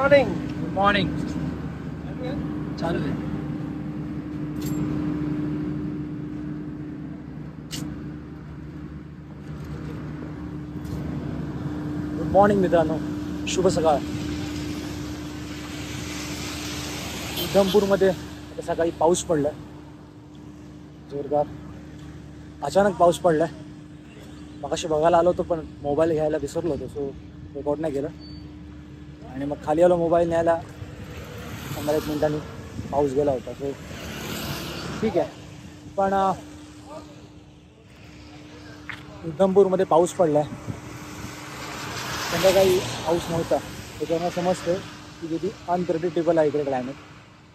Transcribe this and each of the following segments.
Morning. Morning चालू आहे. Good morning मित्रांनो, शुभ सकाळ. उधमपूरमध्ये सकाळी पाऊस पडलाय, जोरदार. अचानक पाऊस पडलाय. मगाशी बघायला आलो होतो पण मोबाईल घ्यायला विसरलो होतो, सो रेकॉर्ड नाही केलं. आणि मग खाली आलो मोबाईल न्यायला, 15 मिनिटांनी पाऊस गेला होता. सो ठीक आहे. पण उधमपूरमध्ये पाऊस पडला आहे. संध्याकाळी पाऊस नव्हता, त्याच्यामुळे समजतं की किती अनप्रेडिक्टेबल आहे इकडे क्लायमेट.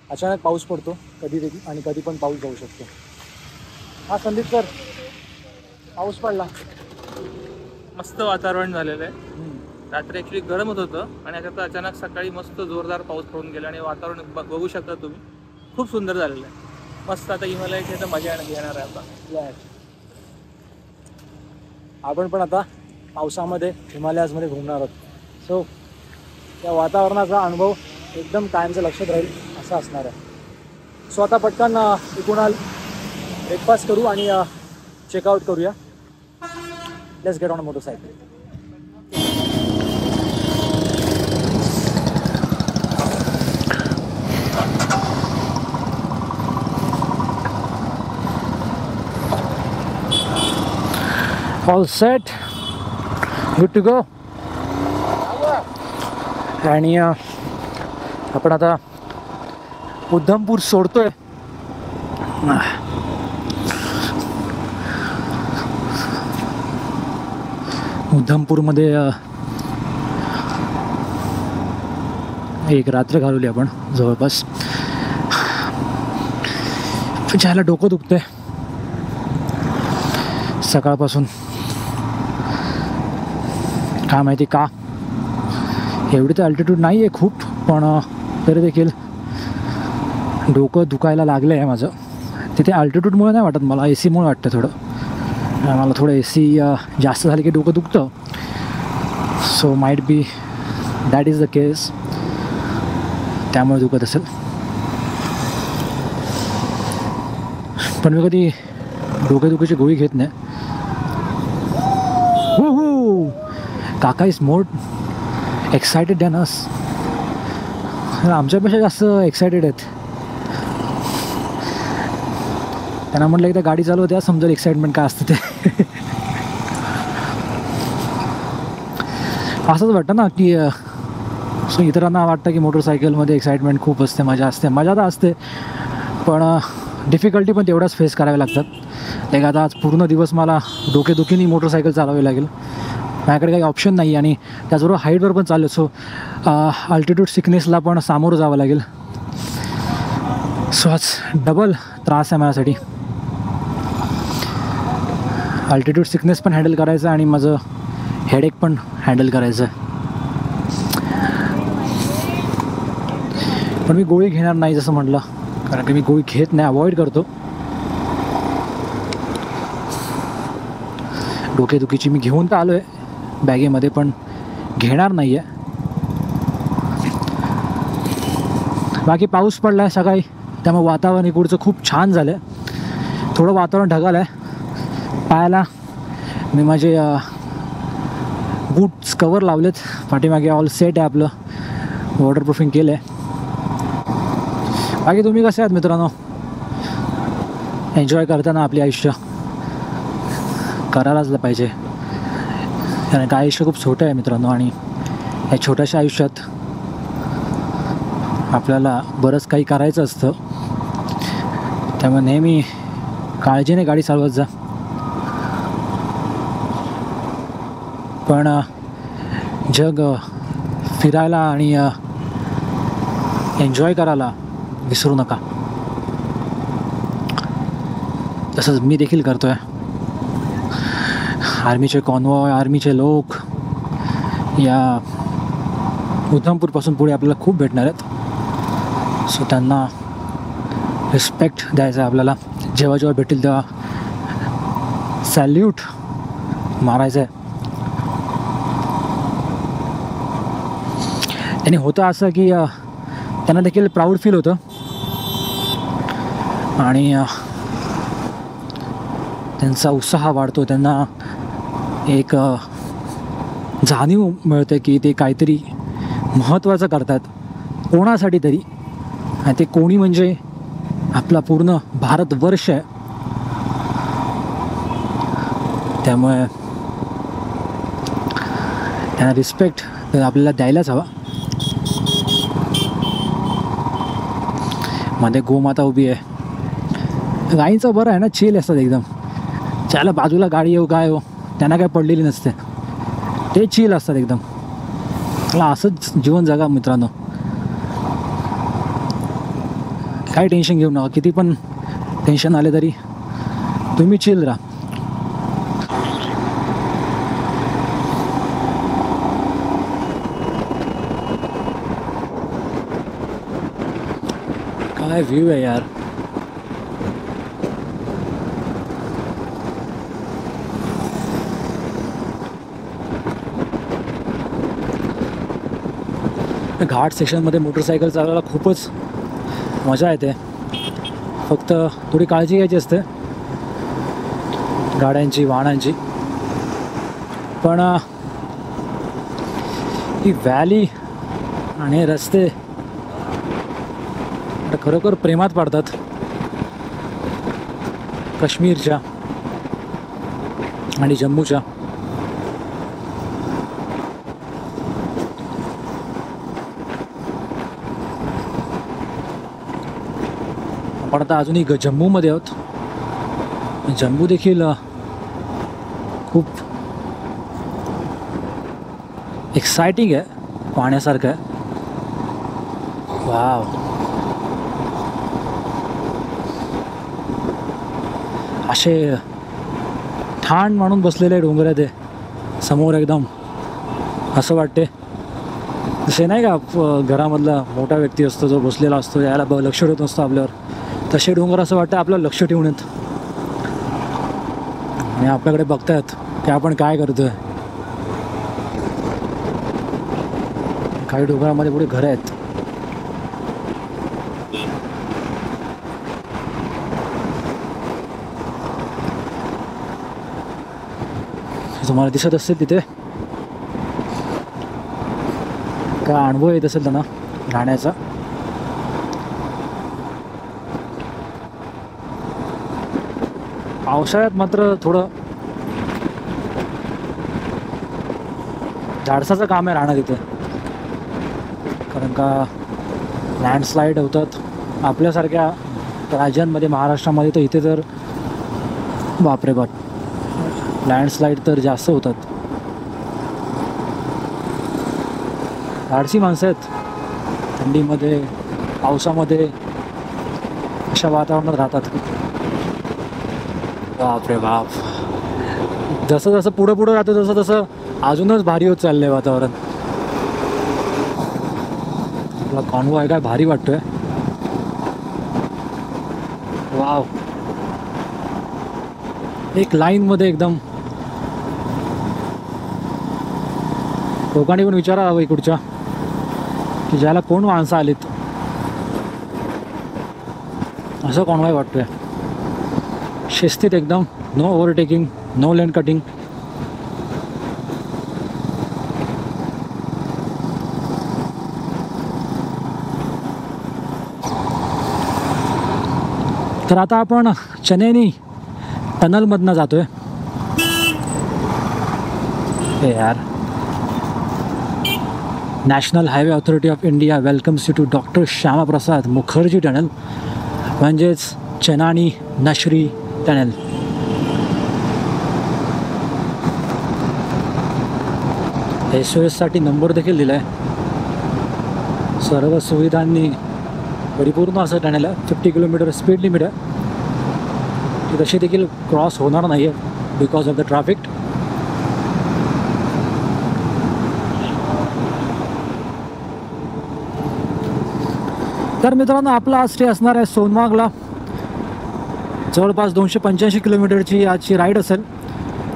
अचानक पाऊस पडतो कधी आणि कधी पण पाऊस जाऊ शकतो. हा संदीप सर, पाऊस पडला. मस्त वातावरण झालेलं आहे. रात्री ॲक्च्युली गरम होत होतं आणि आता अचानक सकाळी मस्त जोरदार पाऊस पडून गेला आणि वातावरण बघू शकता तुम्ही, खूप सुंदर झालेलं आहे. मस्त आता हिमालयाची तर मजा घेणार आहे आता. आपण पण आता पावसामध्ये हिमालयाजमध्ये घुमणार आहोत. सो त्या वातावरणाचा अनुभव एकदम कायमचं लक्षात राहील असं असणार आहे. सो आता पटकन इकडून ब्रेकफास्ट करू आणि चेकआउट करूया. Let's get on a motorcycle. All set, good to go. आणि आपण आता उधमपूर सोडतोय. उधमपूरमध्ये एक रात्र घालवली आपण जवळपास. ज्याला डोकं दुखतंय सकाळपासून, काय माहिती का. एवढी तर अल्टिट्यूड नाही आहे खूप, पण तरी देखील डोकं दुखायला लागलं आहे माझं. तिथे अल्टिट्यूडमुळे नाही वाटत मला, एसीमुळे वाटतं थोडं. मला थोडं एसी जास्त झालं की डोकं दुखतं. So might be that is the case, त्यामुळे दुखत असेल. पण मी कधी डोकेदुखीची गोळी घेत नाही. काका इज मोर एक्सायटेड दॅन अस. आमच्यापेक्षा जास्त एक्सायटेड आहेत. त्यांना म्हटलं एकदा गाडी चालू होत्या समजेल एक्साइटमेंट काय असतं ते. असंच वाटतं ना की सो इतरांना वाटतं की मोटरसायकलमध्ये एक्साइटमेंट खूप असते, मजा असते. मजा तर असते, पण डिफिकल्टी पण तेवढ्याच फेस कराव्या लागतात. एक आता आज पूर्ण दिवस मला डोकेदुखीने मोटरसायकल चालवावी लागेल. माझ्याकडे काही ऑप्शन नाही. आणि त्याचबरोबर हाईटवर पण चाललं, सो अल्टिट्यूड सिकनेसला पण सामोरं जावं लागेल. सो आज डबल त्रास आहे माझ्यासाठी. अल्टिट्यूड सिकनेस पण हँडल करायचं आणि माझं हेडेक पण हँडल करायचं आहे. पण मी गोळी घेणार नाही जसं म्हटलं, कारण की मी गोळी घेत नाही, अवॉइड करतो. डोकेदुखीची मी घेऊन तर आलो आहे बॅगेमध्ये, पण घेणार नाही आहे. बाकी पाऊस पडला आहे सकाळी, त्यामुळे वातावरण इकडचं खूप छान झालं आहे. थोडं वातावरण ढगाळ आहे. पायाला मी माझे बूट्स कवर लावलेत, पाठीमागे ऑल सेट आहे आपलं, वॉटरप्रूफिंग केलं आहे. बाकी तुम्ही कसे आहात मित्रांनो? एन्जॉय करताना आपले आयुष्य करायलाच पाहिजे, कारण का आयुष्य खूप छोटं आहे मित्रांनो. आणि या छोट्याशा आयुष्यात आपल्याला बरंच काही करायचं असतं. त्यामुळे नेहमी काळजीने गाडी चालवत जा. पण जग फिरायला आणि एन्जॉय करायला विसरू नका. तसंच मी देखील करतो आहे. आर्मीचे कॉन्वॉय, आर्मीचे लोक या उधमपूरपासून पुढे आपल्याला खूप भेटणार आहेत. सो त्यांना रिस्पेक्ट द्यायचा आहे आपल्याला. जेव्हा जेव्हा भेटेल तेव्हा सॅल्यूट मारायचं आहे. आणि होतं असं की त्यांना देखील प्राऊड फील होतं आणि त्यांचा उत्साह वाढतो, त्यांना एक जाणीव मिळते की ते काहीतरी महत्त्वाचं करतात कोणासाठी तरी, आणि ते कोणी म्हणजे आपला पूर्ण भारतवर्ष आहे. त्यामुळे त्यांना रिस्पेक्ट तर आपल्याला द्यायलाच हवा. मध्ये गोमाता उभी आहे. गाईंचं बरं आहे ना, चिल असतात एकदम. त्याला बाजूला गाडी येऊ काय हो त्यांना काय पडलेली नसते, ते चिल असतात एकदम. मला असंच जीवन जगा मित्रांनो, काही टेन्शन घेऊ नका. किती पण टेन्शन आले तरी तुम्ही चिल राहा. काय व्ह्यू आहे यार. घाट सेक्शनमध्ये मोटरसायकल चालवायला खूपच मजा येते. फक्त थोडी काळजी घ्यायची असते गाड्यांची, वाहनांची. पण ही व्हॅली आणि रस्ते खरोखर प्रेमात पाडतात काश्मीरच्या आणि जम्मूच्या. आपण आता अजूनही जम्मूमध्ये आहोत. जम्मू देखील खूप एक्सायटिंग आहे, पाहण्यासारखं आहे. वाव. असे ठाण मानून बसलेले डोंगर आहे ते समोर एकदम. असं वाटते तसे नाही का घरामधला मोठा व्यक्ती असतो जो बसलेला असतो, याला लक्ष ठेवत नसतो आपल्यावर, तसे डोंगर असं वाटतं आपल्याला लक्ष ठेवून येत आणि आपल्याकडे बघतायत की आपण काय करतोय. काही डोंगरामध्ये पुढे घरं आहेत. तुम्हाला दिसत असेल तिथे काय अनुभव येत असेल त्यांना राहण्याचा. पावसाळ्यात मात्र थोडं धाडसाचं काम आहे राहणं तिथे, कारण का लँडस्लाईड होतात आपल्यासारख्या राज्यांमध्ये. महाराष्ट्रामध्ये तर इथे तर बापरे बाप, लँडस्लाईड तर जास्त होतात. धाडसी माणसं आहेत, थंडीमध्ये पावसामध्ये अशा वातावरणात राहतात. बापरे बाप. जसं जसं पुढं पुढं राहतं तसं तसं अजूनच भारी होत चाललं आहे वातावरण. आपला कॉन्वॉय काय भारी वाटतोय. वाव. एक लाईनमध्ये एकदम. लोकांनी पण विचारा हवं इकडच्या की ज्याला कोण माणसं आलीत, असं कॉन्वॉय वाटतोय. शिस्तीत एकदम, no overtaking, no lane cutting. तर आता आपण चेन्नई टनलमधनं जातोय. हे यार. National highway authority of India welcomes you to doctor Shyama Prasad Mukherjee tunnel, म्हणजेच चेनानी नशरी टनल. SOSसाठी नंबर देखील दिला आहे. सर्व सुविधांनी परिपूर्ण असं टनल आहे. 50 किलोमीटर स्पीड लिमिट आहे. ती तशी देखील क्रॉस होणार नाही आहे बिकॉज ऑफ द ट्रॅफिक. तर मित्रांनो, आपला आज स्टे असणार आहे सोनमार्गला. जवळपास 285 किलोमीटरची आजची राईड असेल.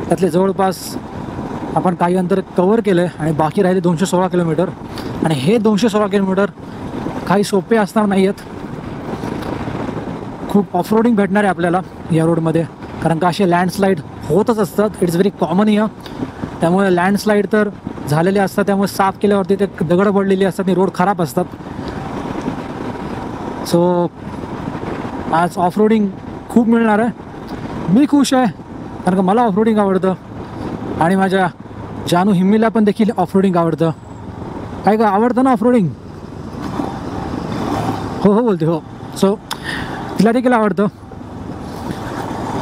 त्यातले जवळपास आपण काही अंतर कवर केलं आहे आणि बाकी राहिले 216 किलोमीटर. आणि हे 216 किलोमीटर काही सोपे असणार नाही आहेत. खूप ऑफरोडिंग भेटणार आहे आपल्याला या रोडमध्ये, कारण का असे लँडस्लाईड होतच असतात. It's very common year. त्यामुळे लँडस्लाईड तर झालेले असतात, त्यामुळे साफ केल्यावरती ते दगड पडलेली असतात आणि रोड खराब असतात. सो आज ऑफरोडिंग खूप मिळणार आहे. मी खुश आहे कारण का मला ऑफरोडिंग आवडतं आणि माझ्या जानू हिम्मीला पण देखील ऑफरोडिंग आवडतं. काय का आवडतं ना ऑफरोडिंग? हो बोलते हो. सो तिला देखील आवडतं,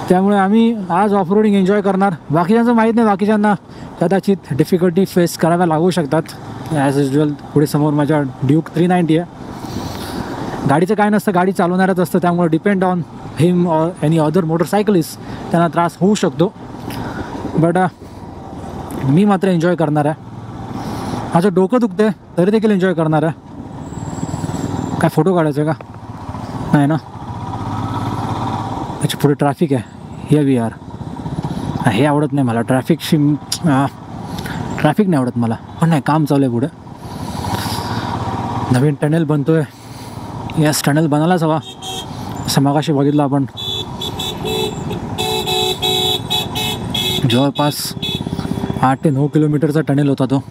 त्यामुळे आम्ही आज ऑफरोडिंग एन्जॉय करणार. बाकीच्यांचं माहीत नाही, बाकीच्यांना कदाचित डिफिकल्टी फेस कराव्या लागू शकतात. ॲज युजल पुढे समोर माझ्या ड्यूक 390 आहे. गाडीचं काय नसतं, गाडी चालवणारच असतं, त्यामुळे depend on him or any other motorcyclist त्यांना त्रास होऊ शकतो. बट मी मात्र एन्जॉय करणार आहे. माझं डोकं दुखते तरी देखील एन्जॉय करणार आहे. काय फोटो काढायचं का? नाही ना. अच्छा, पुढे ट्रॅफिक आहे. हे वी आर. हे आवडत नाही मला, ट्रॅफिक नाही आवडत मला. पण नाही, काम चालू आहे पुढे. नवीन टनेल बनतो आहे. यस, टनेल बनायलाच हवा असं मगाशी बघितलं आपण. जवळपास 8 ते 9 किलोमीटरचा टनेल होता तो,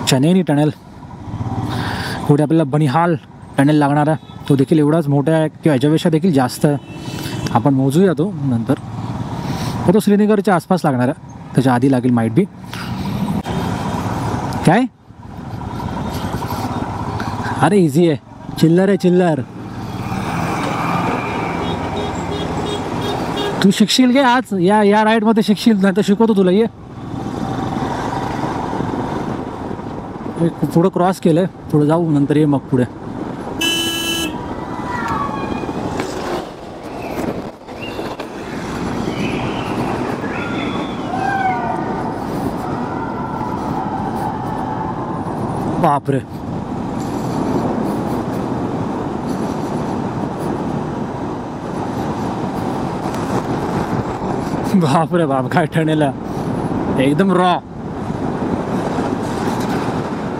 चनेनी टनेल. पुढे आपल्याला बनिहाल टनेल लागणार आहे. तो देखील एवढाच मोठा आहे किंवा याच्यापेक्षा देखील जास्त आहे. आपण मोजूया तो नंतर. तो श्रीनगरच्या आसपास लागणार आहे, त्याच्या आधी लागेल माईट बी. काय अरे इझी आहे, चिल्लर आहे चिल्लर. तू शिकशील घे आज या राईडमध्ये शिकशील, नाही तर शिकवतो तुला. ये पुढं क्रॉस केलं, पुढं जाऊ नंतर ये मग पुढे. बापरे, बापरे बाप, काय टनेल आहे एकदम रॉ.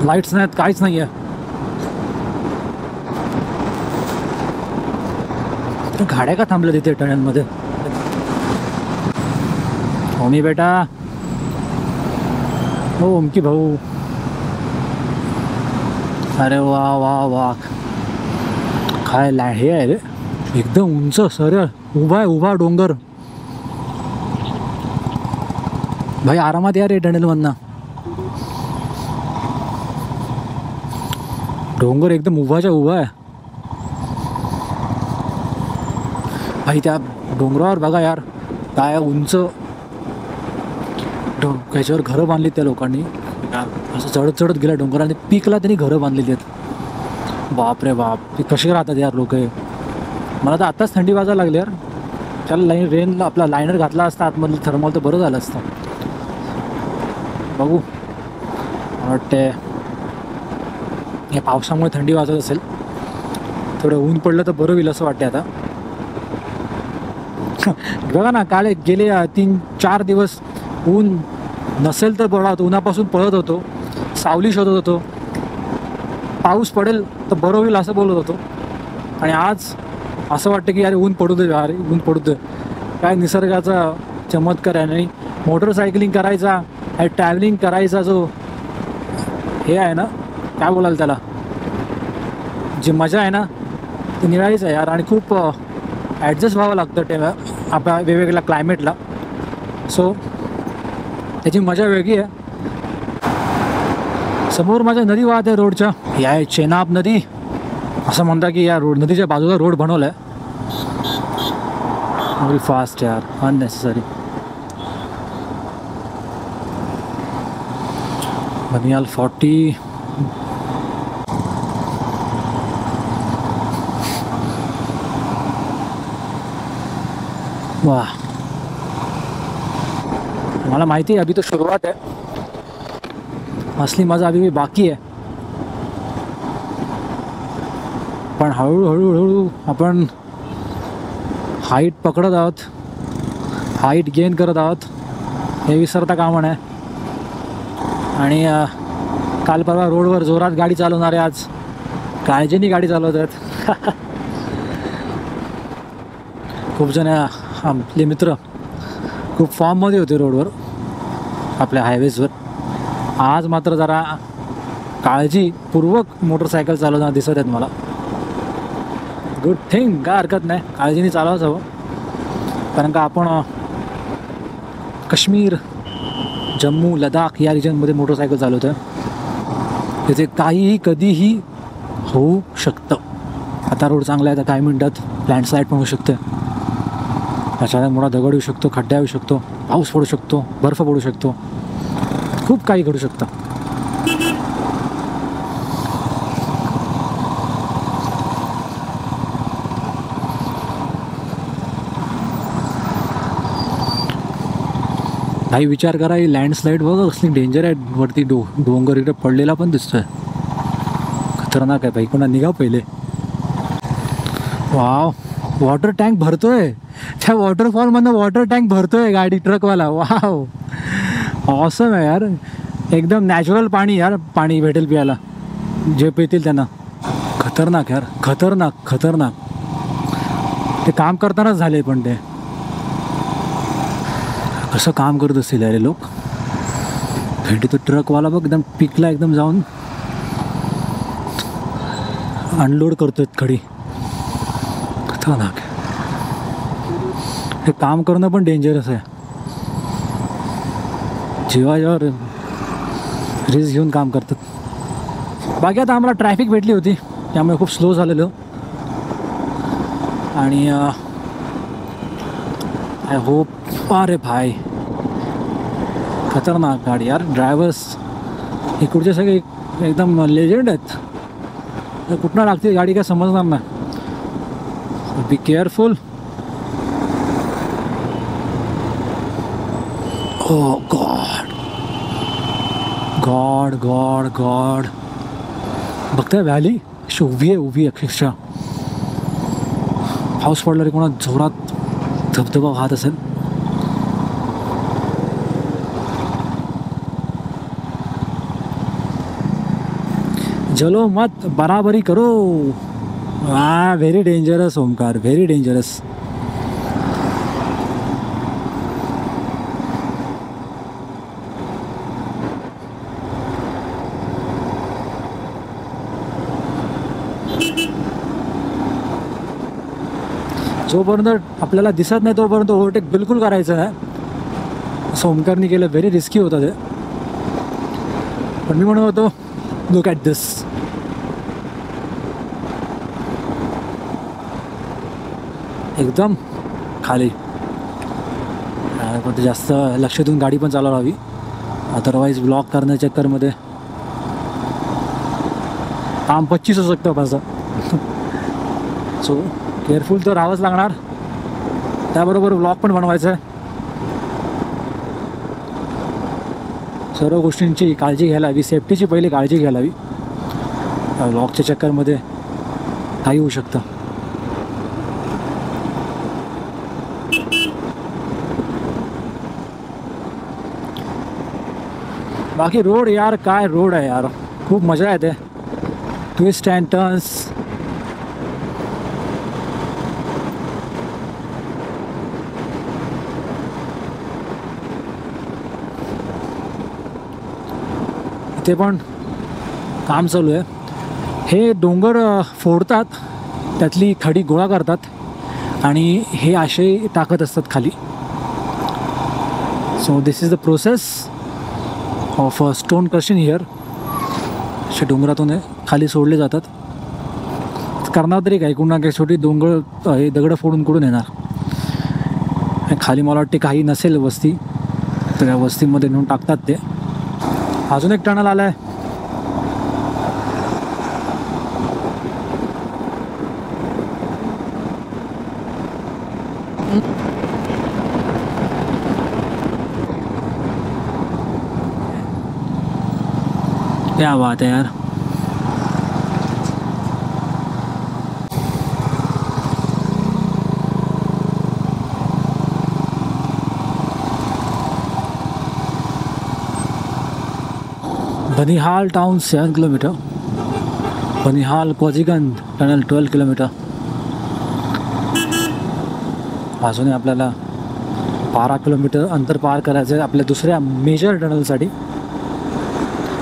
लाईट्स नाहीत, काहीच नाही आहे. गाड्या का थांबल्या तिथे टनेलमध्ये? ओमी बेटा, हो ओमकी भाऊ. अरे वा वा वा, काय हे आहे रे, एकदम उंच सरळ उभा डोंगर. भाई आरामात या रे टनेलमधनं. डोंगर एकदम उभा आहे भाई. त्या डोंगरावर बघा यार, काय उंच त्याच्यावर घरं बांधली त्या लोकांनी. असं चढत गेला डोंगराने, पीकला त्यांनी घरं बांधलेली आहेत. बापरे बाप, ते कसे राहतात यार लोक. मला तर आत्ताच थंडी वाजायला लागली यार. त्याला रेनला आपला लायनर घातला असता आतमधलं थर्मल तर बरं झालं असतं. बघू, वाटते या पावसामुळे थंडी वाजत असेल. थोडं ऊन पडलं तर बरं होईल असं वाटते आता. बघा ना, काल गेले 3-4 दिवस ऊन नसेल तर पळत, उन्हापासून पळत होतो, सावली शोधत होतो. पाऊस पडेल तर बरं होईल असं बोलत होतो. आणि आज असं वाटतं की अरे ऊन पडू दे, अरे ऊन पडू दे. काय निसर्गाचा चमत्कार आहे. आणि मोटरसायकलिंग करायचा, ट्रॅव्हलिंग करायचा जो हे आहे ना, काय बोलाल त्याला, जी मजा आहे ना ती निराळीच आहे यार. आणि खूप ॲडजस्ट व्हावं लागतं तेव्हा आपल्या वेगवेगळ्या क्लायमेटला. सो त्याची मजा वेगळी आहे. समोर माझ्या नदी वाहत आहे रोडच्या, ही आहे चेनाब नदी. असं म्हणतात की या नदीच्या बाजूला रोड बनवला आहे. व्हेरी फास्ट यार, अननेसेसरी. बनियाल 40. वाह, मला माहिती आहे अभी तो शुरुआत है, असली मजा अभी भी बाकी आहे. पण हळूहळू आपण हाईट पकडत आहोत, हाईट गेन करत आहोत. हे विसरता कामा नये. आणि काल परवा रोडवर जोरात गाडी चालवणारे आज काळजीने गाडी चालवतात. खूप जण आपले मित्र खूप फॉर्ममध्ये होते रोडवर आपल्या हायवेजवर. आज मात्र जरा काळजीपूर्वक मोटरसायकल चालवताना दिसत आहेत मला. गुड थिंग, काय हरकत नाही, काळजीने चालवायचं हवं. कारण का आपण काश्मीर, जम्मू, लडाख या रिजनमध्ये मोटरसायकल चालवतो आहे. तिथे काहीही कधीही होऊ शकतं. आता रोड चांगला आहे तर काही मिनटात लँडस्लाईड पण होऊ शकते. अचानक मोठा दगड येऊ शकतो, खड्डा येऊ शकतो, पाऊस पडू शकतो, बर्फ पडू शकतो, खूप काही घडू शकतं. काही विचार करा, ही लँडस्लाईड बघा कसली डेंजर आहे. वरती डोंगर इकडे पडलेला पण दिसतोय. खतरनाक आहे भाई, कोणा निघा पहिले. वाव, वॉटर टँक भरतोय त्या वॉटरफॉलमधनं. वॉटर टँक भरतोय गाडी ट्रकवाला. वाव, ऑसम आहे यार. एकदम नॅचरल पाणी यार, पाणी भेटेल प्यायला जे पितील त्यांना. खतरनाक यार, खतरनाक खतरनाक. ते काम करतानाच झाले, पण ते कसं काम करत असतील अरे लोक. भेटी तो ट्रकवाला बघ एकदम पिकला, एकदम जाऊन अनलोड करतोय खडी. खतरनाक. हे काम करणं पण डेंजरस आहे. जीवावर रिस्क घेऊन काम करतात. बाकी आता आम्हाला ट्रॅफिक भेटली होती त्यामुळे खूप स्लो झालेलो. आणि आय होप, अरे भाई खतरनाक गाडी यार. ड्रायव्हर्स इकडचे सगळे एकदम लेजंड आहेत. तर कुठनं लागते गाडी काय समजणार नाही. Be careful. Oh God God God God. बघताय व्हॅली अशी उभी आहे, उभी अक्षरशः. पाऊस पडला रे, कोणा जोरात धबधबा वाहत असेल. चलो मत बराबरी करो. Very dangerous Omkar, very dangerous. जोपर्यंत आपल्याला दिसत नाही तोपर्यंत ओव्हरटेक बिलकुल करायचं नाही. असं ओमकारने केलं. व्हेरी रिस्की होतं ते. पण मी म्हणत होतो, लुक ॲट दिस. एकदम खाली. पण जास्त लक्ष देऊन गाडी पण चालवायला हवी, अदरवाईज ब्लॉक करण्याच्या चक्करमध्ये काम 25 होऊ शकतं माझं. सो केअरफुल तर राहावंच लागणार. त्याबरोबर ब्लॉग पण बनवायचं आहे. सर्व गोष्टींची काळजी घ्यायला हवी. सेफ्टीची पहिली काळजी घ्यायला हवी. ब्लॉगच्या चक्करमध्ये काही होऊ शकतं. बाकी रोड यार, काय रोड आहे यार, खूप मजा येते. Twist and turns. इथे पण काम चालू आहे. हे डोंगर फोडतात, त्यातली खडी गोळा करतात आणि हे असे टाकत असतात खाली. So this is the process of stone crushing here. असे डोंगरातून खाली सोडले जातात. करणार तरी काय, कुणा काही छोटी हे दगडं फोडून कुठून येणार. खाली मला वाटते काही नसेल वस्ती, तर त्या वस्तीमध्ये नेऊन टाकतात ते. अजून एक टनल आला आहे. क्या बात है यार. Banihal town 7 kilometre, Banihal Qazigund tunnel 12 kilometre. अजूनही आपल्याला 12 किलोमीटर अंतर पार करायचं आहे आपल्या दुसऱ्या मेजर टनलसाठी.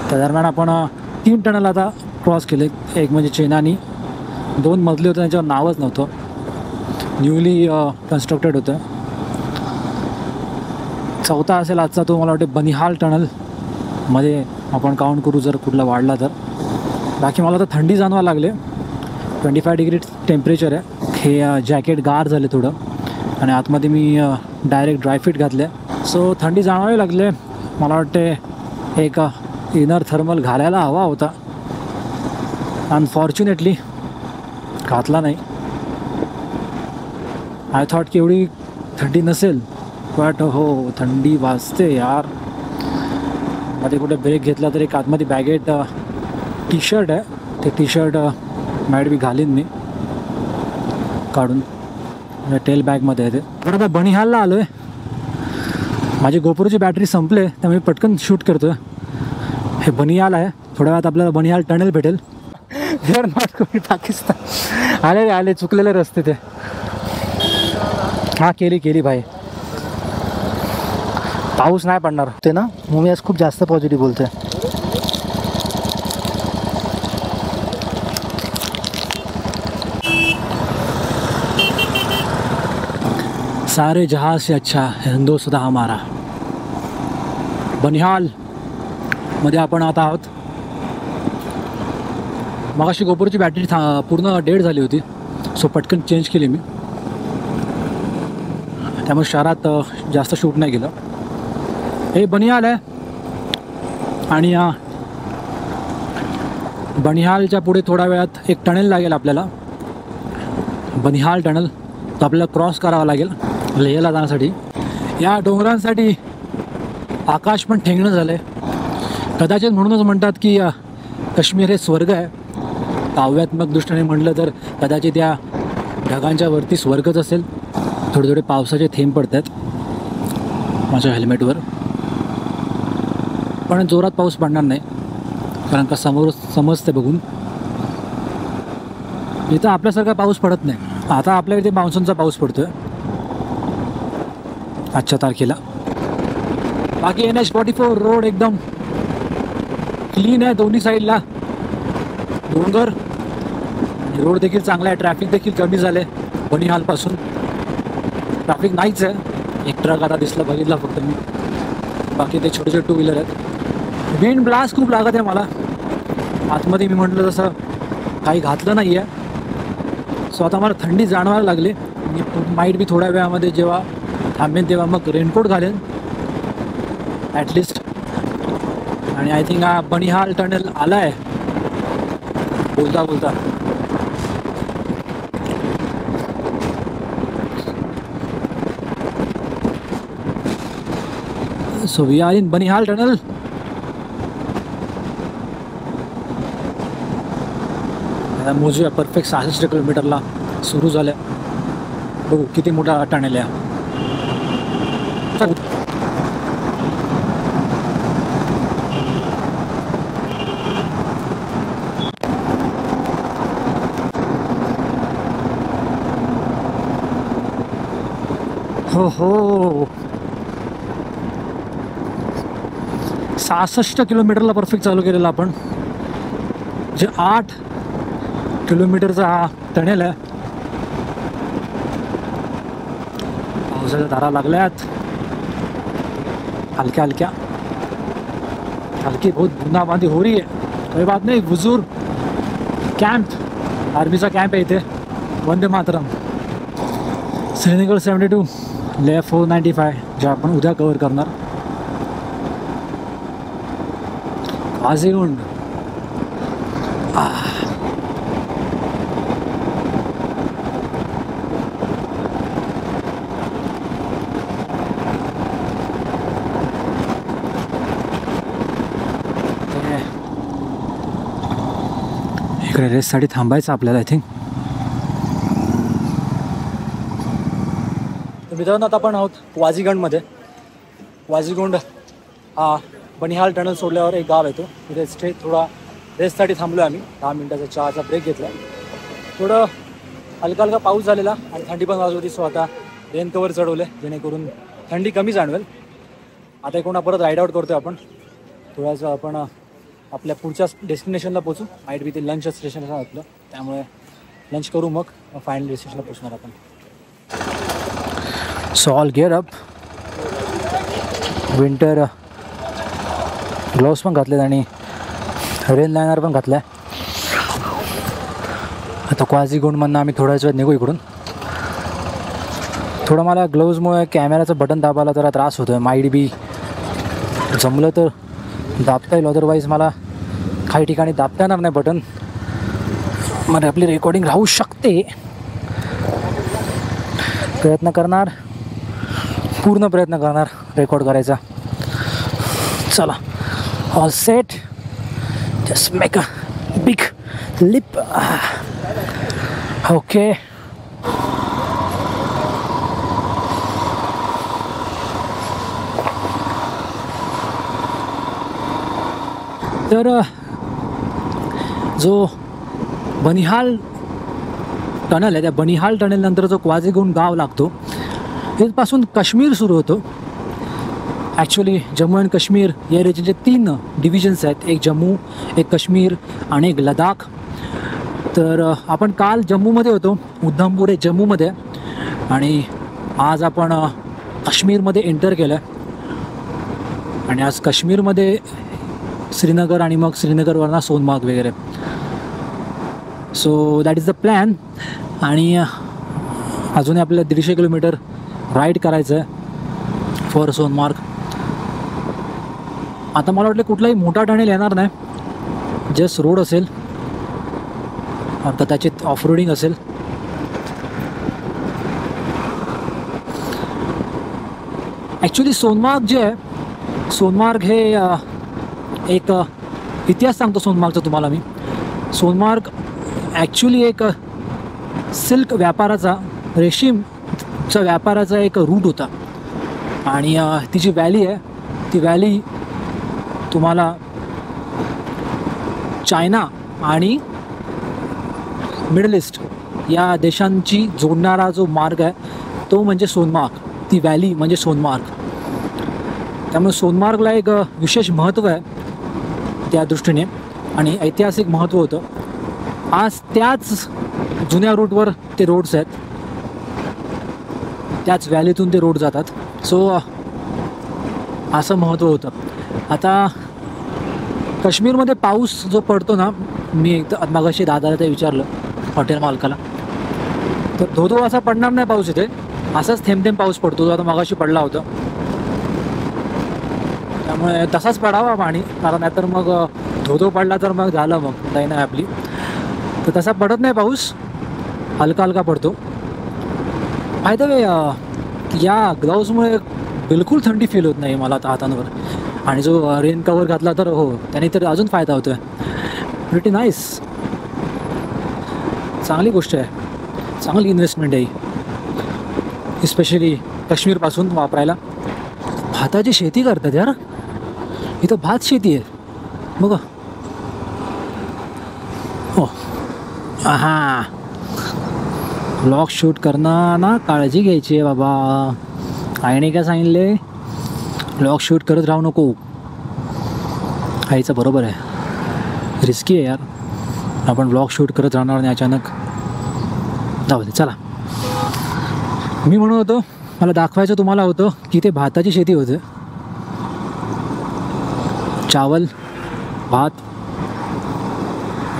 त्या दरम्यान आपण 3 टनल आता क्रॉस केले. एक म्हणजे चेनानी, 2 मजले होते त्यांच्यावर नावच नव्हतं, न्यूली कन्स्ट्रक्टेड होतं. चौथा असेल आजचा तो, मला वाटते बनिहाल टनलमध्ये आपण काउंट करू जर कुठला वाढला तर. बाकी मला तर थंडी जाणवायला लागले. 25 डिग्री टेम्परेचर आहे. हे जॅकेट गार झाले थोडं आणि आतमध्ये मी डायरेक्ट ड्रायफिट घातले, सो थंडी जाणवायला लागले. मला वाटते एक इनर थर्मल घालायला हवा होता, अनफॉर्च्युनेटली घातला नाही. आय थॉट की एवढी थंडी नसेल, बट हो थंडी वाजते यार. मध्ये कुठे ब्रेक घेतला तर एक आतमध्ये बॅगेट टी शर्ट आहे, ते टी शर्ट मॅड बी घालीन मी काढून, टेल बॅगमध्ये आहे ते. तर आता बनिहालला आलो आहे. माझी गोप्रोची बॅटरी संपले त्यामुळे पटकन शूट करतो आहे. हे बनिहाल आहे. थोड्या वेळात आपल्याला बनिहाल टनल भेटेल. They are not going Pakistan. आले रे आले, चुकलेले रस्ते ते. हां केली भाई. पाऊस नाही पडणार ते ना, मग मी आज खूप जास्त पॉझिटिव्ह बोलतोय. सारे जहां से अच्छा हिंदुस्तान हमारा. बनिहाल मध्ये आपण आता आहोत. मगाशी गोप्रोची बॅटरी पूर्ण डेड झाली होती, सो पटकन चेंज केली मी. त्यामुळे शहरात जास्त शूट नाही केलं. हे बनिहाल आहे आणि बनिहालच्या पुढे थोड्या वेळात एक टनेल लागेल आपल्याला, बनिहाल टनल. तो आपल्याला क्रॉस करावा लागेल लेहला जाण्यासाठी. या डोंगरांसाठी आकाश पण ठेंगणं झालं आहे. कदाचित म्हणूनच म्हणतात की काश्मीर हे स्वर्ग आहे. काव्यात्मक दृष्टीने म्हटलं तर कदाचित या ढगांच्या वरती स्वर्गच असेल. थोडे थोडे पावसाचे थेंब पडत आहेत माझ्या हेल्मेटवर, पण जोरात पाऊस पडणार नाही कारण का समोर समजते बघून. इथं आपल्यासारखा पाऊस पडत नाही. आता आपल्या इथे मान्सूनचा पाऊस पडतोय आजच्या तारखेला. बाकी NH44 रोड एकदम क्लीन आहे. दोन्ही साईडला डोंगर, रोड देखील चांगला आहे. ट्रॅफिक देखील कमी झाले. बनिहालपासून ट्रॅफिक नाहीच आहे. एक ट्रक आता दिसला, बघितला फक्त मी. बाकी ते छोटे छोटे 2 व्हीलर आहेत. विंड ब्लास्ट खूप लागत आहे मला आतमध्ये. मी म्हटलं तसं काही घातलं नाही आहे, सो आता मला थंडी जाणवायला लागली. मी माईट बी थोड्या वेळामध्ये जेव्हा थांबेन तेव्हा मग रेनकोट घालेन ॲटलिस्ट. आणि आय थिंक हा बनिहाल टनल आला आहे बोलता बोलता. So we are in Banihal tunnel. मोजूया परफेक्ट 66 किलोमीटरला सुरू झालं. बघू किती मोठा टनेल आहे. हो हो 66 किलोमीटरला परफेक्ट चालू केलेला आपण. जे 8 किलोमीटरचा हा टनेल आहे. पावसाच्या धारा लागल्यात हलक्या हलक्या. हल्की बहुत बूंदाबांदी हो रही है. कोई बात नहीं. हुजूर कॅम्प, आर्मीचा कॅम्प आहे इथे. वंदे मातरम. श्रीनगर 72, लेह 495 जे आपण उद्या कव्हर करणार. काझीगुंड. इकडे रेससाठी थांबायचं आपल्याला आय थिंक. मित्रांनो आता आपण आहोत वाजीगंडमध्ये. वाजीगुंड हा बनिहाल टनल सोडल्यावर एक गाव येतो, तिथे स्टे थोडा रेस्टसाठी थांबलो आम्ही. 10 मिनिटाचा चहाचा ब्रेक घेतला. थोडं हलका हलका पाऊस झालेला आणि थंडी पण वाजत होती. सो आता रेन कवर चढवले जेणेकरून थंडी कमी जाणवेल. आता इकडून परत राईड आउट करतोय आपण. थोड्याचं आपण आपल्या पुढच्या डेस्टिनेशनला पोचू. माईट बी ते लंच स्टेशन आपलं, त्यामुळे लंच करू मग फायनल डेस्टिनेशनला पोचणार आपण. So all gear up. Winter gloves पण घातलेत आणि रेन लायनर पण घातला आहे. आता क्वाझीगुंडमधनं आम्ही थोड्याच वेळात निघू इकडून. थोडं मला ग्लोव्जमुळे कॅमेराचं बटन दाबायला जरा त्रास होतो आहे. माईट बी जमलं तर दाबता येईल, अदरवाईज मला काही ठिकाणी दाबता येणार नाही बटन. मग आपली रेकॉर्डिंग राहू शकते. प्रयत्न करणार, पूर्ण प्रयत्न करणार रेकॉर्ड करायचा. चला, all set. Just make a big lip. Okay. तर जो बनिहाल टनल आहे, त्या बनिहाल टनलनंतर जो क्वाझीगुंड गाव लागतो, तिथपासून काश्मीर सुरू होतो. ॲक्च्युली जम्मू अँड काश्मीर या रिजनचे 3 डिव्हिजन्स आहेत. एक जम्मू, एक काश्मीर आणि एक लडाख. तर आपण काल जम्मूमध्ये होतो. उधमपूर आहे जम्मूमध्ये, आणि आज आपण काश्मीरमध्ये एंटर केलं आहे. आणि आज काश्मीरमध्ये श्रीनगर आणि मग श्रीनगरवरनं सोनमार्ग वगैरे. So that is the plan. आणि अजून आपल्याला 150 किलोमीटर राईड करायचं आहे फॉर सोनमार्ग. आता मला वाटलं कुठलाही मोठा टनेल येणार नाही, जस्ट रोड असेल, कदाचित ऑफ रोडिंग असेल. ॲक्च्युली सोनमार्ग जे आहे, सोनमार्ग हे एक इतिहास सांगतो सोनमार्गचा तुम्हाला मी. सोनमार्ग ॲक्च्युली एक सिल्क व्यापाराचा, रेशीमच्या व्यापाराचा एक रूट होता. आणि ती जी व्हॅली आहे, ती व्हॅली तुम्हाला चायना आणि मिडल ईस्ट या देशांची जोडणारा जो मार्ग आहे तो म्हणजे सोनमार्ग. ती व्हॅली म्हणजे सोनमार्ग. त्यामुळे सोनमार्गला एक विशेष महत्त्व आहे त्या दृष्टीने, आणि ऐतिहासिक महत्त्व होतं. आज त्याच जुन्या रूटवर ते रोड्स आहेत, त्याच व्हॅलीतून ते रोड जातात. सो असं महत्त्व होतं. आता काश्मीरमध्ये पाऊस जो पडतो ना, मी एकदा मगाशी दादाला ते विचारलं हॉटेल मालकाला, तर धोधो असा पडणार नाही पाऊस इथे, असाच थेंब थेंब पाऊस पडतो जो आता मगाशी पडला होता. त्यामुळे तसाच पडावा पाणी, कारण नाहीतर मग धोधो पडला तर मग झालं, मग नाही नाही आपली. तर तसा पडत नाही पाऊस, हलका हलका पडतो. फायदा वे या ग्लाउजमुळे बिलकुल थंडी फील होत नाही मला आता हातांवर. आणि जो रेन कवर घातला तर हो, त्याने तर अजून फायदा होतो आहे. प्रिटी नाईस, चांगली गोष्ट आहे, चांगली इन्व्हेस्टमेंट आहे, इस्पेशली काश्मीरपासून वापरायला. भाताची शेती करतात यार इथं, भात शेती आहे बघा. हो हां, ब्लॉग शूट करणं ना काळजी घ्यायची आहे बाबा. आईने काय सांगितले, ब्लॉग शूट करत राहू नको. आईचं बरोबर आहे, रिस्की आहे यार. आपण ब्लॉग शूट करत राहणार आणि अचानक जाऊ दे. चला, मी म्हणत होतो मला दाखवायचं तुम्हाला होतं की ते भाताची शेती होते. चावल, भात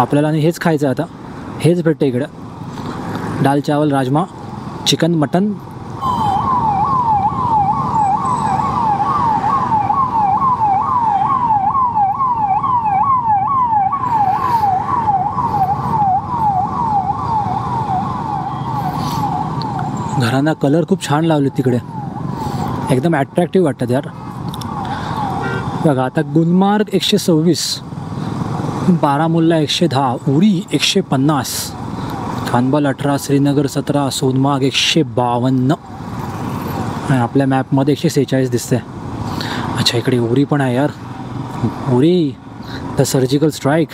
आपल्याला, आणि हेच खायचं आता, हेच भेटतं इकडं. दाल चावल, राजमा, चिकन, मटन. घरांना कलर खूप छान लावले तिकडे, एकदम ॲट्रॅक्टिव्ह वाटतात यार. बघा आता गुलमार्ग 126, बारामुल्ला 110, उरी 150, खानबल 18, श्रीनगर 17, सोनमार्ग 152 आणि आपल्या मॅपमध्ये 146 दिसते. अच्छा, इकडे उरी पण आहे यार. Uri the surgical strike.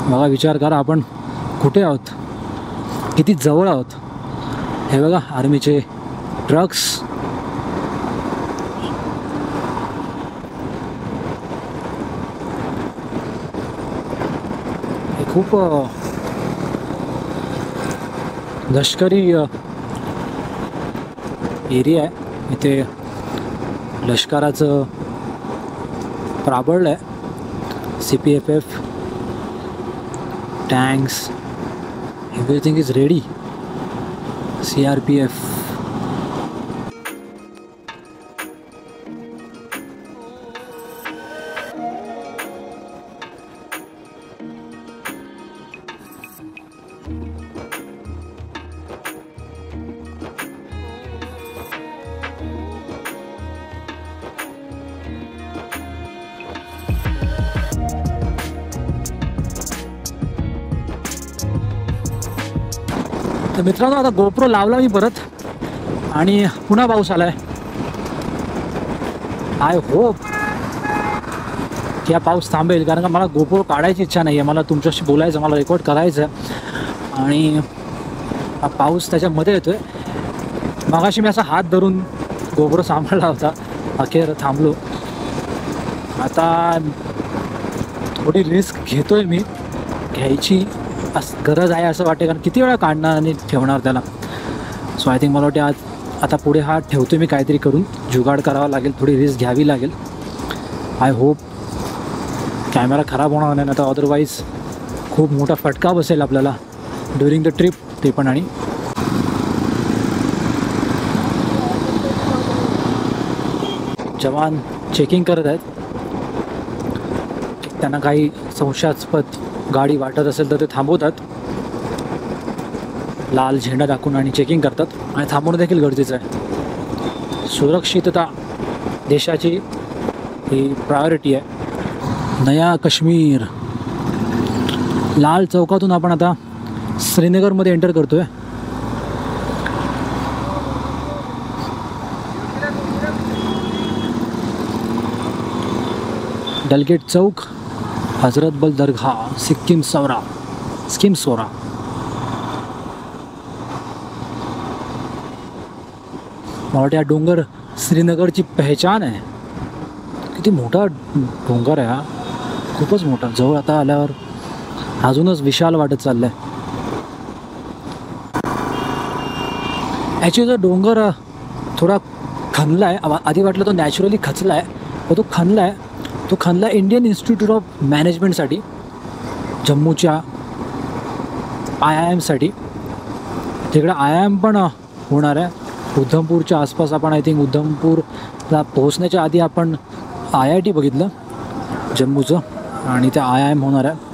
बघा विचार करा आपण कुठे आहोत, किती जवळ आहोत. हे बघा आर्मीचे ट्रक्स. हे खूप लष्करी एरिया आहे. इथे लष्कराचं प्राबल्य आहे. CPFF, tanks, everything is ready. CRPF. तर मित्रांनो आता गोप्रो लावला मी परत आणि पुन्हा पाऊस आलाय. आय होप की हा पाऊस थांबेल, कारण का मला गोप्रो काढायची इच्छा नाही आहे. मला तुमच्याशी बोलायचं, मला रेकॉर्ड करायचं आहे आणि हा पाऊस त्याच्यामध्ये येतोय. मगाशी मी असा हात धरून गोप्रो सांभाळला होता, अखेर थांबलो. आता थोडी रिस्क घेतोय मी, घ्यायची गरज आहे असं वाटते, कारण किती वेळा काढणार आणि ठेवणार त्याला. सो आय थिंक मला वाटते आज आता पुढे हा ठेवतो मी काहीतरी करून, जुगाड करावा लागेल, थोडी रिस्क घ्यावी लागेल. आय होप कॅमेरा खराब होणार नाही, तर अदरवाईज खूप मोठा फटका बसेल आपल्याला ड्युरिंग द ट्रिप. ते पण आणि जवान चेकिंग करत आहेत. त्यांना काही संशयास्पद गाडी वाटत असेल तर ते थांबवतात, लाल झेंडा दाखवून आणि चेकिंग करतात. आणि थांबवणं देखील गरजेचं आहे. सुरक्षितता देशाची ही प्रायोरिटी आहे. नया काश्मीर लाल चौकातून आपण आता श्रीनगरमध्ये एंटर करतोय. डलगेट चौक, हजरत बल दरगाह, सिक्कीम सोरा. मला वाटतं या डोंगर श्रीनगरची पहचान आहे. किती मोठा डोंगर आहे हा, खूपच मोठा. जवळ आता आल्यावर अजूनच विशाल वाटत चाललंय. ॲक्च्युली जो डोंगर थोडा खणला आहे, आधी वाटलं तो नॅचरली खचला आहे, पण तो खणला आहे. तो खणला इंडियन इन्स्टिट्यूट ऑफ मॅनेजमेंटसाठी, जम्मूच्या IIM साठी. तिकडे IIM पण होणार आहे उधमपूरच्या आसपास. आपण आय थिंक उधमपूरला पोहोचण्याच्या आधी आपण IIT बघितलं जम्मूचं, आणि ते IIM होणार आहे.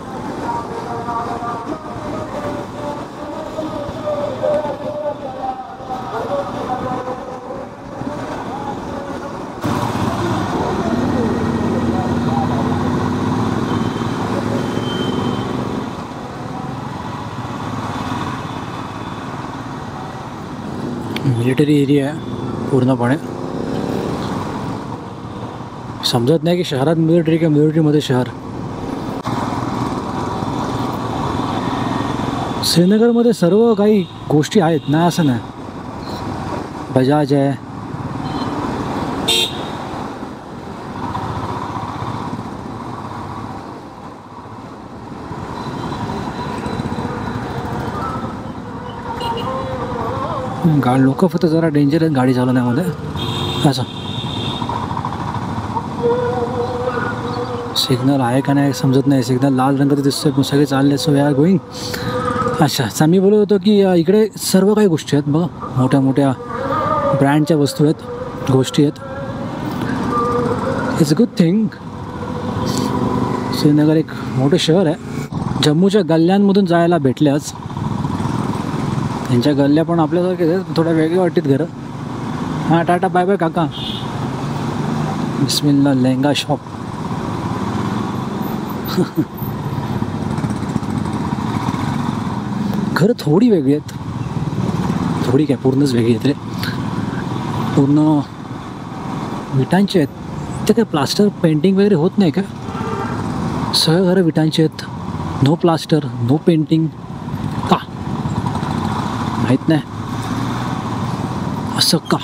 मिलिटरी एरिया आहे पूर्णपणे. समजत नाही की शहरात मिलिटरी किंवा मिलिटरीमध्ये शहर. श्रीनगरमध्ये सर्व काही गोष्टी आहेत ना, असं नाही. बजाज आहे, लोक फक्त जरा डेंजर आहेत गाडी चालवण्यामध्ये. असं सिग्नल आहे का नाही समजत नाही. सिग्नल लाल रंगाचं दिसतोय, सगळे चालले. So we are going. अच्छा, मी बोलत होतो की इकडे सर्व काही गोष्टी आहेत बघा. मोठ्या मोठ्या ब्रँडच्या वस्तू आहेत, गोष्टी आहेत. It's a good thing. Srinagar एक मोठं शहर आहे. जम्मूच्या गल्ल्यांमधून जायला भेटल्याच. त्यांच्या गल्ल्या पण आपल्यासारखे थोड्या वेगळे वाटतात घरं. हां, टाटा बाय बाय काका. बिस्मिल्ला लेहंगा शॉप. घरं थोडी वेगळी आहेत, थोडी काय पूर्णच वेगळी आहेत रे. पूर्ण विटांचे आहेत. ते काय प्लास्टर पेंटिंग वगैरे होत नाही का? सगळं घरं विटांची आहेत. No plaster, no painting. का माहीत नाही असं का.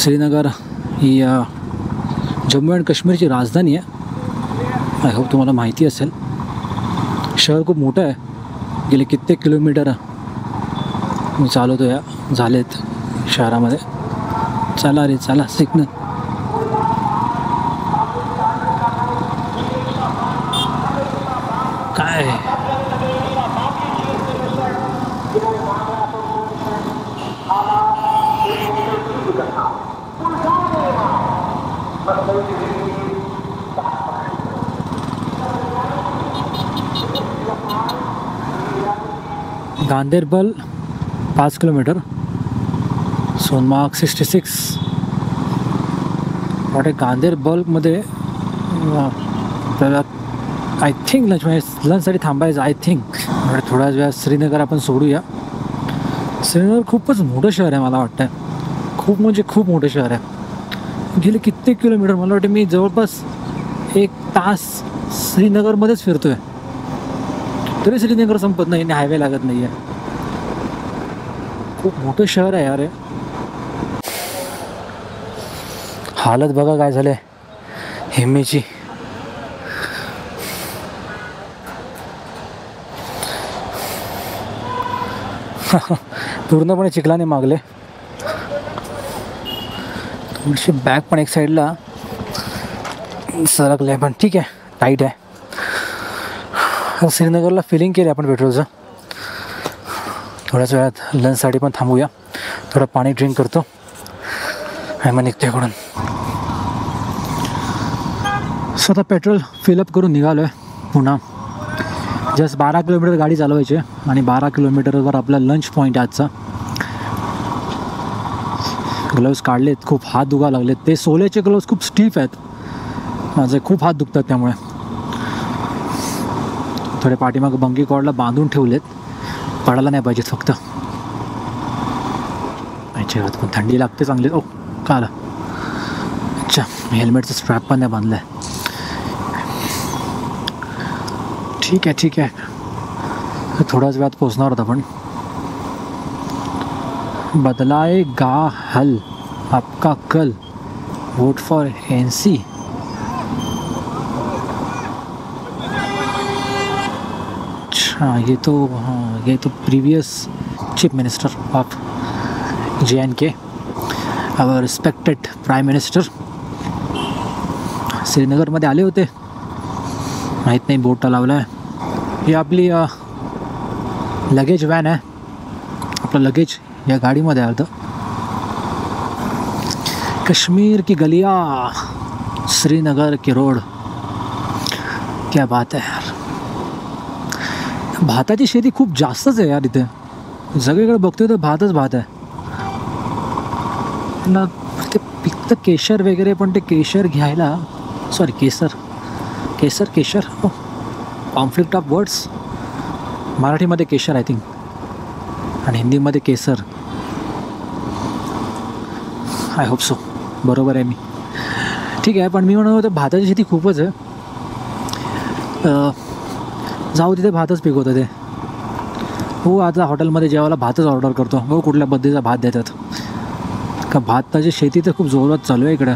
श्रीनगर ही जम्मू अँड काश्मीरची राजधानी आहे. आय होप तुम्हाला माहिती असेल. शहर खूप मोठं आहे. गेले कित्येक किलोमीटर मी चालवतो या झालेत शहरामध्ये. चला रे चला सिग्नल. काय गांदेरबल 5 किलोमीटर. सोनमार्ग 66. वाटे गांदेरबलमध्ये आपल्याला आय थिंक लंचसाठी थांबायचं. आय थिंक थोड्या वेळात श्रीनगर आपण सोडूया. श्रीनगर खूपच मोठं शहर आहे मला वाटतं. खूप म्हणजे खूप मोठं शहर आहे. गेले कित्येक किलोमीटर मला वाटतं मी जवळपास 1 तास श्रीनगरमध्येच फिरतो आहे. तरी श्रीनगर संपत नाही आणि हायवे लागत नाही आहे. खूप मोठं शहर आहे यार. हालत बघा काय झालं हेमेची. पूर्णपणे चिखलाने मागले. थोडीशी बॅग पण एक साईडला सरकले पण ठीक आहे टाईट आहे. श्रीनगरला फिलिंग केली आपण पेट्रोलचं. थोड्याच वेळात लंचसाठी पण थांबूया. थोडं पाणी ड्रिंक करतो आणि मग निघतो इकडून. स्वतः पेट्रोल फिलअप करून निघालो आहे पुन्हा. जस्ट 12 किलोमीटर गाडी चालवायची आहे आणि 12 किलोमीटरवर आपला लंच पॉईंट आहे आजचा. ग्लव्स काढलेत. खूप हात दुखा लागलेत. ते सोल्याचे ग्लव्स खूप स्टीफ आहेत. माझे खूप हात दुखतात त्यामुळे. थोडे पाठीमागं बंकी कॉर्डला बांधून ठेवलेत. पडायला नाही पाहिजेत फक्त. चेहऱ्यात पण थंडी लागते चांगली. ओ का आला. अच्छा हेल्मेटचं स्ट्रॅप पण नाही बांधलं आहे. ठीक आहे ठीक आहे. थोड्याच वेळात पोचणार होता पण. बदलाएगा हल आपका कल वोट फॉर NC. अच्छा ये तो previous chief minister of JNK, our respected prime minister श्रीनगरमध्ये आले होते. माहीत नाही बोट लावला आहे. ही आपली लगेज व्हॅन आहे. आपलं लगेज या गाडीमध्ये अर्ध. कश्मीर की गलिया श्रीनगर के रोड. क्या बात आहे यार. भाताची शेती खूप जास्तच आहे यार इथे. सगळीकडे बघतोय तर भातच भात आहे ना. ते पिकतं केशर वगैरे पण ते केशर घ्यायला सॉरी केशर हो कॉन्फ्लिक्ट ऑफ वर्ड्स. मराठीमध्ये केशर आय थिंक आणि हिंदीमध्ये केसर. आय होप सो बरोबर आहे मी. ठीक आहे पण मी म्हणत होतो भाताची शेती खूपच आहे. जाऊ तिथे भातच पिकवतं ते. हो आता हॉटेलमध्ये जेवायला भातच ऑर्डर करतो. हो कुठल्या पद्धतीचा भात देतात का. भाताची शेती तर खूप जोरात चालू आहे इकडं.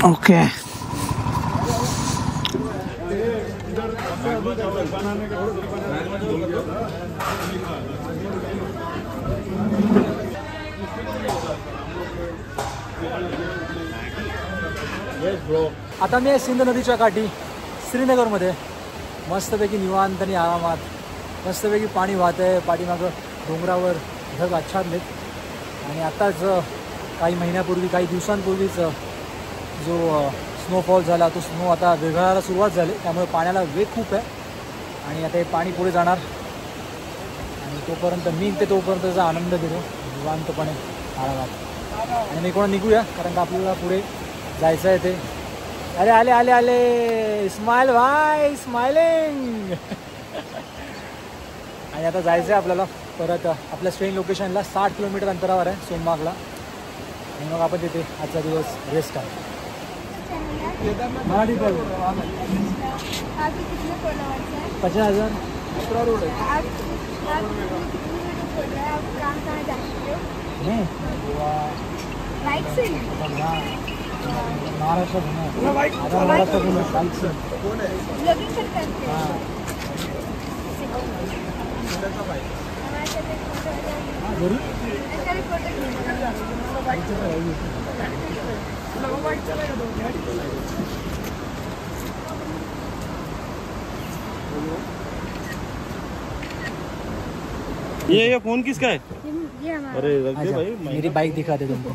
ओके आता मी आहे सिंध नदीच्या काठी श्रीनगरमध्ये. मस्तपैकी निवांत आणि आरामात मस्तपैकी पाणी वाहत आहे. पाठीमागं डोंगरावर ढग आच्छादलेत. आणि आत्ताच काही महिन्यापूर्वी काही दिवसांपूर्वीच जो स्नोफॉल झाला तो स्नो आता विरघळायला सुरुवात झाली. त्यामुळे पाण्याला वेग खूप आहे. आणि आता हे पाणी पुढे जाणार आणि तोपर्यंत मी ते तोपर्यंतचा आनंद घेतो निवांतपणे. आरामात. आणि कोण निघूया कारण का आपल्याला पुढे जायचं आहे ते. अरे आले आले आले, स्माइल भाई, स्माइलिंग. आणि आता जायचं आहे आपल्याला परत आपल्या स्टेइंग लोकेशनला 60 किलोमीटर अंतरावर आहे सोनमार्गला. आणि मग आपण तिथे आजचा दिवस रेस्ट आहे. आपके कितने फॉलोअर्स हैं? 50,000. आप कहाँ जा चुके हो? नहीं गोवा बाइक से? महाराष्ट्र घूमे. आता महाराष्ट्र घूमे बाइक से. ब्लॉगिंग करते हैं? हाँ हाँ जरूर. ये फोन किसका है? ये हमारा. अरे रख दे अच्छा, भाई. मेरी बाइक दिखा दे तुमको.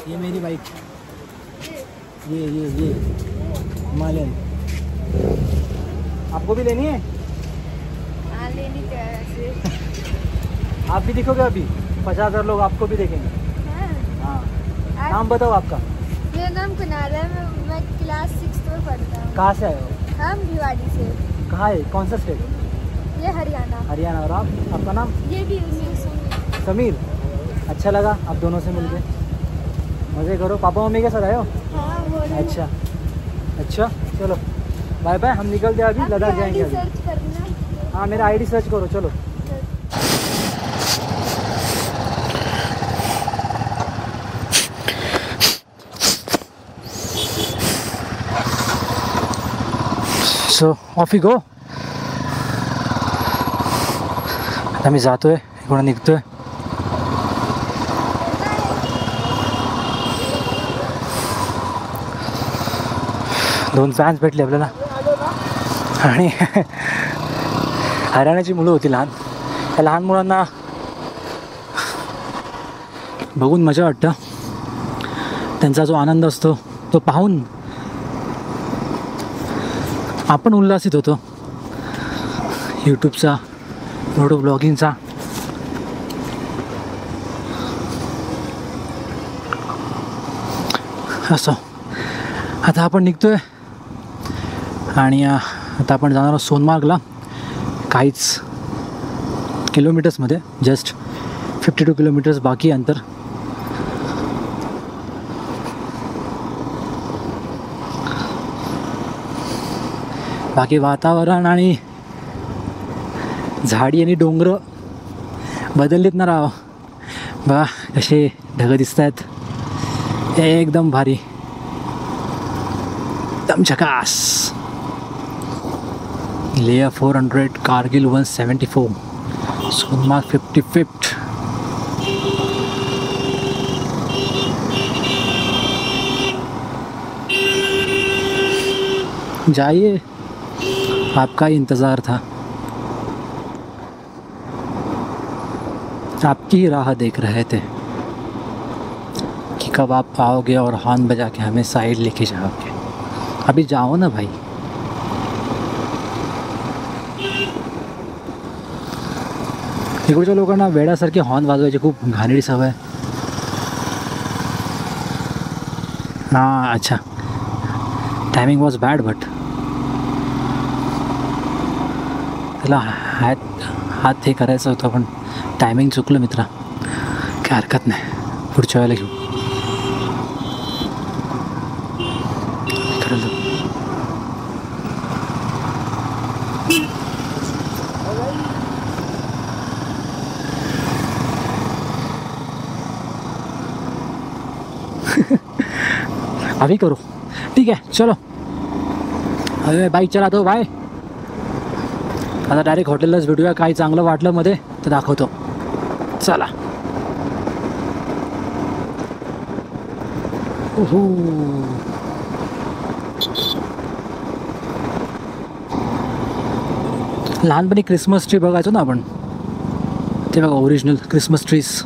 ये मेरी बाइक. ये हिमालयन. आपको भी लेनी है? हाँ, लेनी तो है वैसे. आप भी दिखोगे अभी. 50,000 लोग आपको भी देखेंगे. हाँ. हाँ नाम बताओ आपका. मेरा नाम कुनाल है. मैं क्लास 6 में पढ़ता हूँ. कहाँ से आए हो? हम भिवाड़ी से. कहाँ है, कौन सा स्टेट? ये हरियाणा. हरियाणा. और आप, आपका नाम? ये भी उसी से. समीर. अच्छा लगा आप दोनों से मिलके. मज़े करो. पापा मम्मी के साथ आए हो? हाँ, वो अच्छा अच्छा चलो बाय बाय. हम निकलते हैं अभी, लद्दाख जाएंगे अभी. सर्च करना. हाँ मेरा आईडी सर्च करो. चलो सो ऑफ यू गो. आता मी जातोय, इकडून निघतोय. दोन फॅन्स भेटले आपल्याला. आणि हरियाणाची मुलं होती लहान. त्या लहान मुलांना बघून मजा वाटतं. त्यांचा जो आनंद असतो तो पाहून आपण उल्हासित होतो. यूट्यूबचा, फोटो ब्लॉगिंगचा. असं आता आपण निघतोय आणि आता आपण जाणार आहोत सोनमार्गला. काहीच किलोमीटर्समध्ये, जस्ट 52 किलोमीटर्स बाकी अंतर. बाकी वातावरण आणि झाडी आणि डोंगर बदललीत ना राव. बघा कसे ढग दिसत आहेत. एकदम भारी, एकदम झकास. लेह 400, कारगिल 174, सोनमार्ग 55th. जाइए, आपका ही इंतज़ार था. आपकी ही राह देख रहे थे कि कब आप आओगे और हॉर्न बजा के हमें साइड लेके जाओगे. अभी जाओ ना भाई. इकडच्या लोकांना वेड्यासारखे हॉर्न वाजवायची खूप घाणेरडी सवय. हां अच्छा, टायमिंग वॉज बॅड बट त्याला हात हे करायचं होतं पण टायमिंग चुकलं मित्रा. काय हरकत नाही, पुढच्या वेळेला घेऊ. खरं अभी करो. ठीक आहे चलो. अरे बाईक चलातो भाई. आता डायरेक्ट हॉटेललाच भेटूया. काही चांगलं वाटलं मध्ये तर दाखवतो. चला. लहानपणी क्रिसमस ट्री बघायचो ना आपण. ते बघा ओरिजिनल क्रिसमस ट्रीज.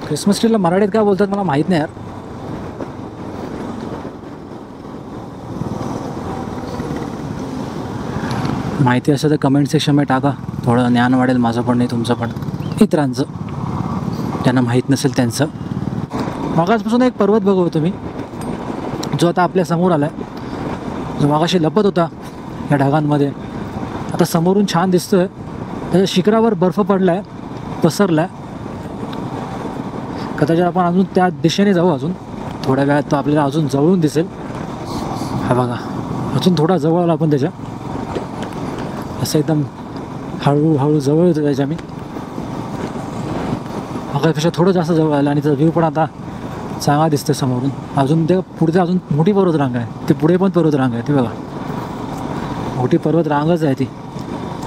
क्रिसमस ट्रीला मराठीत काय बोलतात मला माहीत नाही यार. माहिती असेल तर कमेंट सेक्शनमध्ये टाका, थोडं ज्ञान वाढेल माझं पण नाही तुमचं पण, इतरांचं ज्यांना माहीत नसेल त्यांचं. मागासपासून एक पर्वत बघतो मी, जो आता आपल्या समोर आला आहे, जो मागाशी लपत होता या ढगांमध्ये, आता समोरून छान दिसतो आहे. त्याच्या शिखरावर बर्फ पडला आहे, पसरला आहे. कदाचित आपण अजून त्या दिशेने जाऊ, अजून थोड्या वेळात तो आपल्याला अजून जवळून दिसेल. हा बघा, अजून थोडा जवळ आला आपण त्याच्या, असं एकदम हळूहळू जवळ येतो त्याच्या. मी मागापेक्षा थोडं जास्त जवळ आलं आणि त्याचा व्ह्यू पण आता चांगला दिसतं समोरून. अजून ते पुढे अजून मोठी पर्वतरांग आहे, ते पुढे पण पर्वतरांग आहे, ती बघा मोठी पर्वतरांगच आहे ती.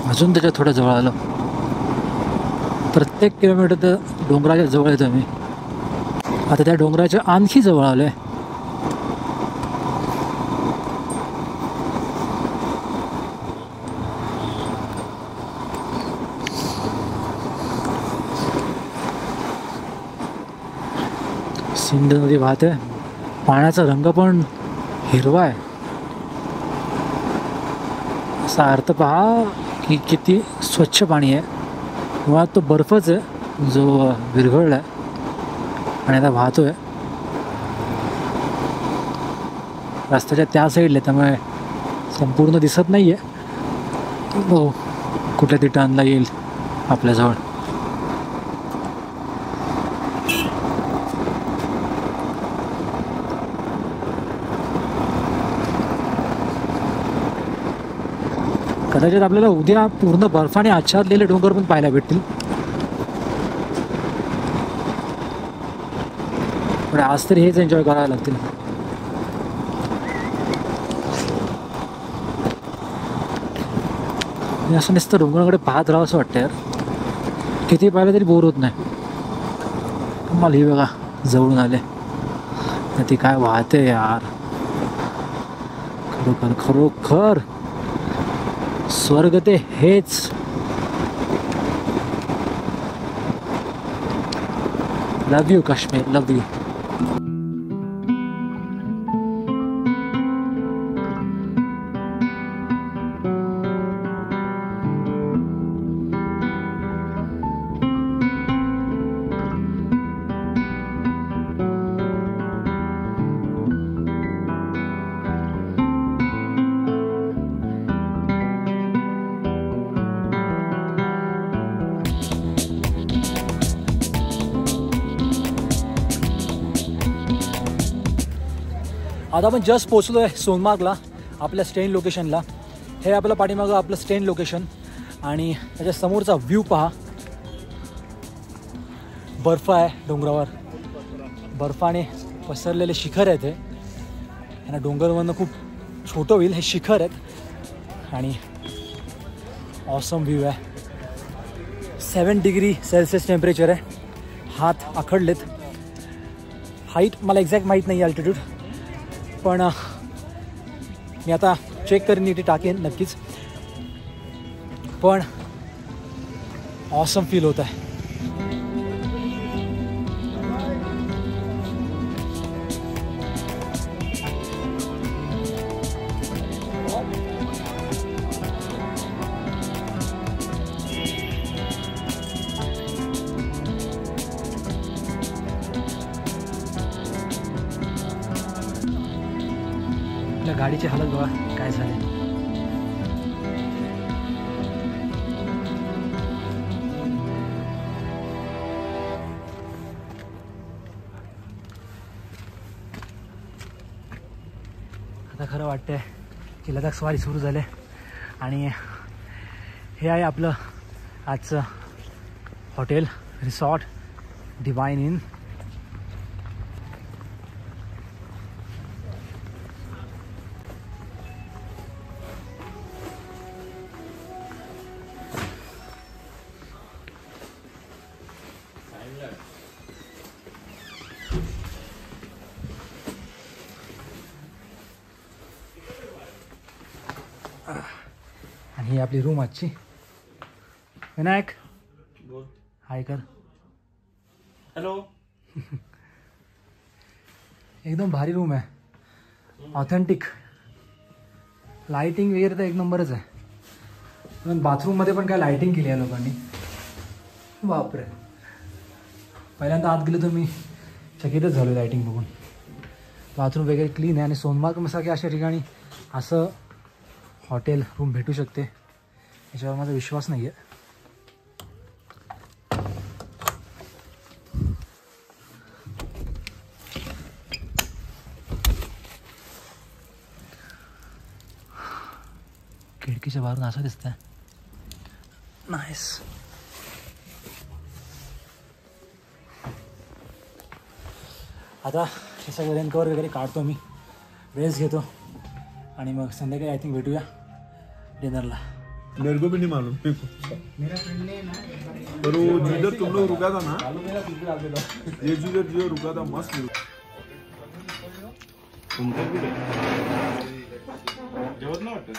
अजून त्याच्या थोडं जवळ आलं. प्रत्येक किलोमीटर तर डोंगराच्या जवळ येतो मी. आता त्या डोंगराच्या आणखी जवळ आलो आहे. सिंध नदी वाहते, पाण्याचा रंग पण हिरवा आहे. असा अर्थ पहा की किती स्वच्छ पाणी आहे. मुळात तो बर्फच आहे जो विरघळला आहे आणि आता वाहतो आहे. रस्त्याच्या त्या साईडला, त्यामुळे संपूर्ण दिसत नाही आहे. हो, कुठल्या ती टर्नला येईल आपल्याजवळ. कदाचित आपल्याला उद्या पूर्ण बर्फाने आच्छादलेले डोंगर पण पाहायला भेटतील, पण आज तरी हेच एन्जॉय करायला लागतील. मी असं नुसतं डोंगराकडे पाहत राहावं असं वाटतं यार, किती पाहिलं तरी बोर होत नाही. मला ही बघा जवळून आले, ती काय वाहते यार, खरोखर खरोखर स्वर्ग ते हेच. लव यू काश्मीर, लव यू. आता आपण जस्ट पोचलो आहे सोनमार्गला, आपल्या स्टेन लोकेशनला. हे आपलं पाठीमागं आपलं स्टेन लोकेशन आणि त्याच्या समोरचा व्ह्यू पहा. बर्फ आहे डोंगरावर, बर्फाने पसरलेले शिखर आहेत. हे यांना डोंगरवरनं खूप छोटं होईल, हे शिखर आहेत आणि ऑसम व्ह्यू आहे. 7 डिग्री सेल्सिअस टेम्परेचर आहे. हात आखडलेत. हाईट मला एक्झॅक्ट माहीत नाही, अल्टिट्यूड, पण मी आता चेक करीन, इथे टाकेन नक्कीच. पण ऑसम फील होत आहे. गाडीची हालत बघा काय झाले. आता खरं वाटतंय की लडाख स्वारी सुरू झाले आणि हे आहे आपलं आजचं हॉटेल रिसॉर्ट डिवाइन इन. आणि ही आपली रूम आजची. विनायक बोल. हाय कर. हॅलो. एकदम भारी रूम आहे, ऑथेंटिक. लाइटिंग वगैरे तर एक नंबरच आहे. पण बाथरूममध्ये पण काय लायटिंग केली आहे लोकांनी. बापरे, पहिल्यांदा आत गेलो तर मी चकितच झालो लायटिंग बघून. बाथरूम वगैरे क्लीन आहे आणि सोनमार्ग मसाकी अशा ठिकाणी असं हॉटेल रूम भेटू शकते याच्यावर माझा विश्वास नाही आहे. खिडकीच्या बाहेरून असं दिसतंय. नाईस. आता हे सगळं रेन कवर वगैरे काढतो मी, रेस्ट घेतो आणि मग संध्याकाळी आय थिंक भेटूया डिनरला. मेरे को भी नहीं मालूम. पर वो जिधर तुम लोग रुका था ना, ये जिधर रुका था मस्त. जेवत ना वाटत.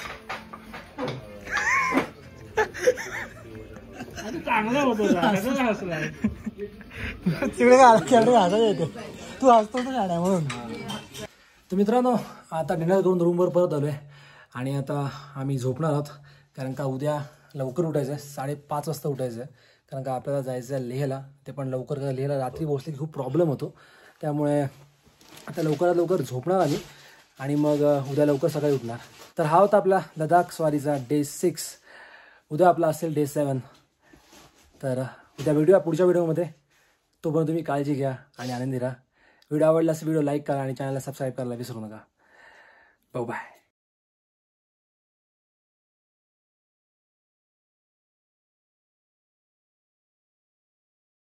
चांगलं होतं तिकडे हसायला येते. तू हसतो ना गाड्या म्हणून. तर मित्रांनो, आता डिनर करून रूमवर परत आलो आहे आणि आता आम्ही झोपणार आहोत. कारण का उद्या लवकर उठायचं आहे, 5:30 वाजता उठायचं आहे. कारण का आपल्याला जायचं आहे लेहला. ते पण लवकर, का लेहला रात्री पोहोचले की खूप प्रॉब्लेम होतो. त्यामुळे आता लवकरात लवकर झोपणार आम्ही आणि मग उद्या लवकर सकाळी उठणार. तर हा होता आपला लडाख स्वारीचा डे 6. उद्या आपला असेल डे 7. तर उद्या भेटूया पुढच्या व्हिडिओमध्ये. तोपर्यंत तुम्ही काळजी घ्या आणि आनंदी राहा. व्हिडिओ आवडल्यास व्हिडिओ लाईक करा आणि चॅनलला सबस्क्राईब करायला विसरू नका. बाय.